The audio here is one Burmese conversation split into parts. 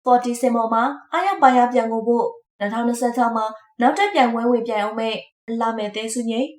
40 စင်ပေါ်မှာအားရပါရပြန်ကိုဖို့2026မှာနောက်ထပ်ပြန်ပွဲဝင်ပြိုင်အောင်မဲ့အလာမဲ့တဲစုငိမ့်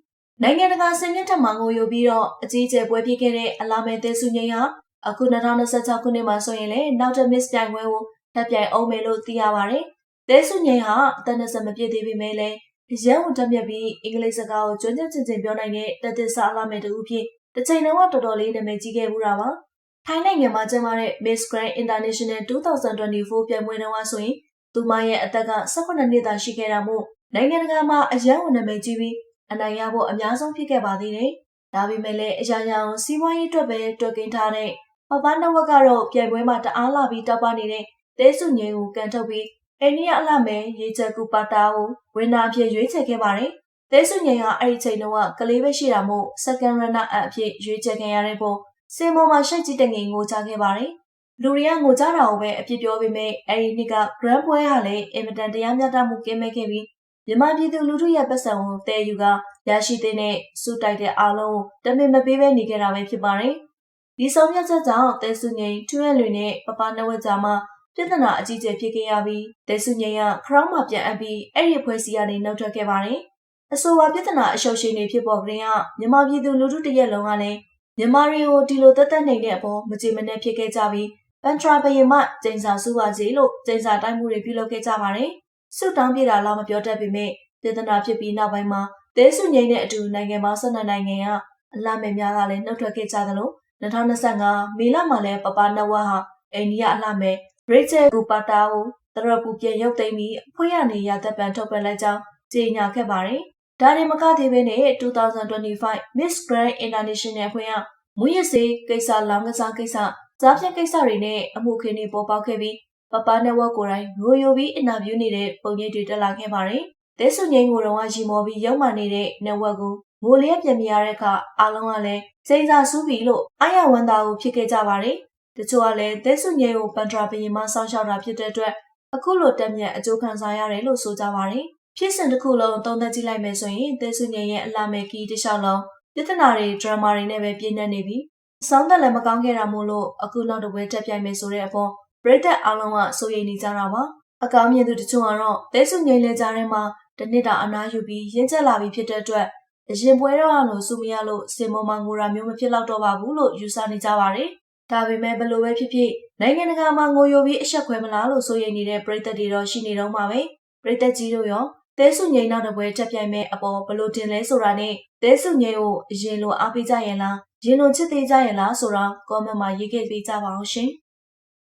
နိုင်ငံတကာစင်မြင့်ထက်မှာငိုယူပြီးတော့အကြီးအကျယ်ပွဲဖြစ်ခဲ့တဲ့အလာမဲ့တဲစုငိမ့်ဟာအခု2026ခုနှစ်မှာဆိုရင်လည်းနောက်ထပ် Miss ပြိုင်ပွဲကိုထပ်ပြိုင်အောင်မယ်လို့သိရပါတယ်။တဲစုငိမ့်ဟာအသက်20မပြည့်သေးပေမဲ့လည်းရဲဝန်တက်မြက်ပြီးအင်္ဂလိပ်စကားကိုကျွမ်းကျင်ကျင်ပြောနိုင်တဲ့တသက်စာအလာမဲ့တူဖြစ်တစ်ချိန်လုံးကတော်တော်လေးနာမည်ကြီးခဲ့မှုတာပါ။ထိုင်းနိုင်ငံမှာကျင်းပတဲ့ Miss Grand International 2024ပြိုင်ပွဲတုန်းကဆိုရင်သူမရဲ့အသက်က18နှစ်သာရှိခဲ့တာမို့နိုင်ငံတကာမှာအရန်ဝန်နာမည်ကြီးပြီးအနိုင်ရဖို့အများဆုံးဖြစ်ခဲ့ပါသေးတယ်။ဒါပေမဲ့လည်းအရာရာအောင်စီးပွားရေးအတွက်ပဲတွက်ကင်းထားတဲ့ပပနဝက်ကတော့ပြိုင်ပွဲမှာတအားလာပြီးတောက်ပနေတဲ့တဲစုငိမ့်ကိုကန်ထုတ်ပြီးအိန္ဒိယအလှမဲ့ရေချက်ကူပါတာကိုဝင်နာအဖြစ်ရွေးချယ်ခဲ့ပါတယ်။တဲစုငိမ့်ဟာအဲ့ဒီချိန်တုန်းကကလေးပဲရှိတာမို့ second runner up အဖြစ်ရွေးချယ်ခဲ့ရတဲ့ပုံစင်ပေါ်မှာရှိတ်ကြီးတငင်ငိုချခဲ့ပါတယ်။လူတွေကငိုကြတာကိုပဲအပြစ်ပြောပေမဲ့အဲ့ဒီနှစ်က grand ပွဲဟာလည်းအင်မတန်တရားမျှတမှုကင်းမဲ့ခဲ့ပြီးမြန်မာပြည်သူလူထုရဲ့ပတ်စံကိုတဲယူကရရှိတဲ့စုတိုက်တဲ့အားလုံးကိုတမင်မပေးဘဲနေခဲ့တာပဲဖြစ်ပါတယ်။ဒီဆုံးဖြတ်ချက်ကြောင့်တဲစုငိမ့်ထွန်းရလွင်နဲ့ပပနဝက်ကြားမှာပြဿနာအကြီးကျယ်ဖြစ်ခဲ့ရပြီးတဲစုငိမ့်ကခရောင်းမှာပြန်အပ်ပြီးအဲ့ဒီအဖွဲ့အစည်းကနေနှုတ်ထွက်ခဲ့ပါတယ်။အဆိုပါပြဿနာအရှုပ်ရှင်းနေဖြစ်ပေါ်ကြတဲ့မြန်မာပြည်သူလူထုတရက်လုံးကလည်းမြန်မာတွေကိုဒီလိုတက်နေတဲ့အပေါ်မကြေမနက်ဖြစ်ခဲ့ကြပြီးပန်ထရာဘယင်မကျိန်စာစုပါစီလို့ကျိန်စာတိုက်မှုတွေပြုလုပ်ခဲ့ကြပါတယ်။ဆုတောင်းပြတာလောက်မပြောတတ်ပေမဲ့ပြဿနာဖြစ်ပြီးနောက်ပိုင်းမှာတဲစုငိမ့်နဲ့အတူနိုင်ငံပေါင်း12နိုင်ငံကအလှမဲ့များကလည်းနှုတ်ထွက်ခဲ့ကြသလို2025မေလမှာလည်းပပနဝက်ဟာအိန္ဒိယအလှမဲ့ရေချယ်ကူပါတာကိုတရပူပြန်ရုပ်သိမ်းပြီးအဖွဲ့ရနေရသက်ပံထုတ်ပြန်လိုက်ကြောင်းကြေညာခဲ့ပါတယ်။ဒါတွေမကသေးဘဲနဲ့2025 Miss Grand International အဖွဲ့ကမွေးရစေကိစ္စလောင်းကစားကိစ္စကြားဖြတ်ကိစ္စတွေနဲ့အမှုခင်းတွေပေါ်ပေါက်ခဲ့ပြီးပပနဝက်ကိုယ်တိုင်ငိုယိုပြီးအင်တာဗျူးနေတဲ့ပုံရိပ်တွေတက်လာခဲ့ပါတယ်။တဲစုငိမ့်ကိုတော့ရီမော်ပြီးရုံမှနေတဲ့နဝက်ကိုငိုလျက်ပြန်မြရတဲ့အခါအားလုံးကလည်းစိန်စာစူးပြီလို့အာရဝန်သားကိုဖြစ်ခဲ့ကြပါတယ်။တချို့ကလည်းတဲစုငိမ့်ကိုပန်ထရာဘရင်မစောင့်ရှောက်တာဖြစ်တဲ့အတွက်အခုလိုတက်မြတ်အကျိုးခံစားရတယ်လို့ဆိုကြပါတယ်။ဖြစ်စဉ်တစ်ခုလုံးသုံးသပ်ကြည့်လိုက်မယ်ဆိုရင်တဲစုငိမ့်ရဲ့အလှမဲ့ကီးတစ်လျှောက်လုံးပြဿနာတွေဒရမာတွေနဲ့ပဲပြည့်နှက်နေပြီးအဆောင်သက်လည်းမကောင်းခဲ့တာမို့လို့အခုနောက်တစ်ပွဲတက်ပြိုင်မယ်ဆိုတဲ့အပေါ်ပရိသတ်အားလုံးကစိုးရိမ်နေကြတာပါ။အကောင်းမြင်သူတချို့ကတော့တဲစုငိမ့်လဲကြားထဲမှာတနစ်တာအနားယူပြီးရင်းချက်လာပြီးဖြစ်တဲ့အတွက်အရင်ပွဲတော့အလိုစုမရလို့စင်ပေါ်မှာငိုတာမျိုးမဖြစ်တော့တော့ပါဘူးလို့ယူဆနေကြပါတယ်။ဒါပေမဲ့ဘလို့ပဲဖြစ်ဖြစ်နိုင်ငံတကာမှာငိုယိုပြီးအဆက်ခွဲမလားလို့ဆိုရင်နေတဲ့ပရိသတ်တွေတော့ရှိနေတော့မှာပဲ။ပရိသတ်ကြီးတို့ရောတဲစုငိမ့်နောက်တစ်ပွဲတက်ပြိုင်မဲ့အပေါ်ဘလို့တင်လဲဆိုတာနဲ့တဲစုငိမ့်ကိုအရင်လိုအားပေးကြရင်လားရင်လိုချစ်သေးကြရင်လားဆိုတာ comment မှာရေးခဲ့ပေးကြပါအောင်ရှင်။